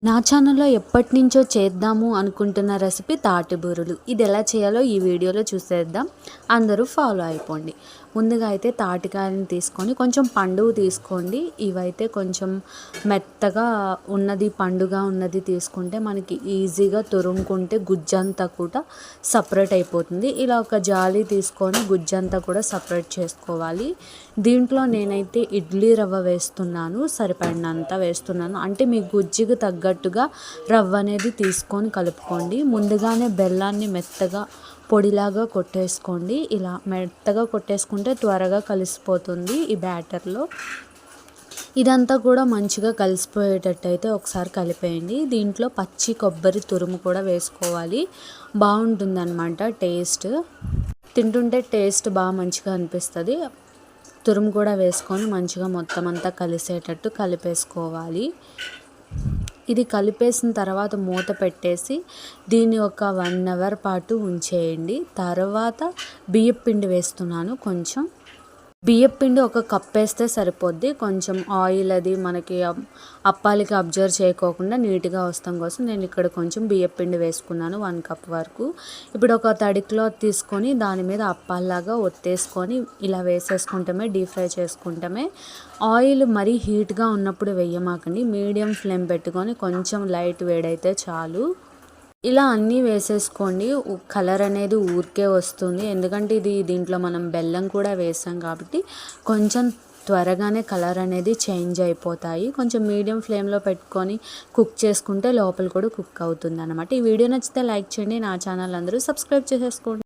నా ఛానల్లో ఎప్పటినుంచో చేద్దాము అనుకుంటున్న రెసిపీ తాటి బూరెలు. ఇది ఎలా చేయాలో ఈ వీడియోలో చూసేద్దాం. అందరూ ఫాలో అయిపోండి. ముందుగా అయితే తాటికాయలను తీసుకొని కొంచెం పండుగ తీసుకోండి. ఇవైతే కొంచెం మెత్తగా ఉన్నది, పండుగ ఉన్నది తీసుకుంటే మనకి ఈజీగా తురుముకుంటే గుజ్జంతా కూడా సపరేట్ అయిపోతుంది. ఇలా ఒక జాలి తీసుకొని గుజ్జంతా కూడా సపరేట్ చేసుకోవాలి. దీంట్లో నేనైతే ఇడ్లీ రవ్వ వేస్తున్నాను, సరిపడినంత వేస్తున్నాను. అంటే మీ గుజ్జుకు తగ్గట్టుగా రవ్వ అనేది తీసుకొని కలుపుకోండి. ముందుగానే బెల్లాన్ని మెత్తగా పొడిలాగా కొట్టేసుకోండి. ఇలా మెత్తగా కొట్టేసుకుంటే త్వరగా కలిసిపోతుంది ఈ బ్యాటర్లో. ఇదంతా కూడా మంచిగా కలిసిపోయేటట్టయితే ఒకసారి కలిపేయండి. దీంట్లో పచ్చి కొబ్బరి తురుము కూడా వేసుకోవాలి, బాగుంటుందన్నమాట టేస్ట్. తింటుంటే టేస్ట్ బాగా మంచిగా అనిపిస్తుంది. తురుము కూడా వేసుకొని మంచిగా మొత్తం అంతా కలిసేటట్టు కలిపేసుకోవాలి. ఇది కలిపేసిన తర్వాత మూత పెట్టేసి దీన్ని ఒక 1 అవర్ పాటు ఉంచేయండి. తర్వాత బియ్యం పిండి వేస్తున్నాను. కొంచెం బియ్యం పిండి ఒక కప్ వేస్తే సరిపోద్ది. కొంచెం ఆయిల్ అది మనకి అప్పాలకి అబ్జర్వ్ చేయకోకుండా నీట్గా వస్తాం కోసం నేను ఇక్కడ కొంచెం బియ్యం పిండి వేసుకున్నాను, 1 కప్ వరకు. ఇప్పుడు ఒక తడి క్లాత్ తీసుకొని దాని మీద అప్పాల్లాగా ఒత్తేసుకొని ఇలా వేసేసుకుంటామే, డీప్ ఫ్రై చేసుకుంటామే. ఆయిల్ మరీ హీట్గా ఉన్నప్పుడు వేయమాకండి, మీడియం ఫ్లేమ్ పెట్టుకొని కొంచెం లైట్ వేడైతే చాలు. ఇలా అన్నీ వేసేసుకోండి. కలర్ అనేది ఊరికే వస్తుంది, ఎందుకంటే దీంట్లో మనం బెల్లం కూడా వేసాం కాబట్టి కొంచెం త్వరగానే కలర్ అనేది చేంజ్ అయిపోతాయి. కొంచెం మీడియం ఫ్లేమ్లో పెట్టుకొని కుక్ చేసుకుంటే లోపల కూడా కుక్ అవుతుంది అన్నమాట. ఈ వీడియో నచ్చితే లైక్ చేయండి. నా ఛానల్ అందరూ సబ్స్క్రైబ్ చేసేసుకోండి.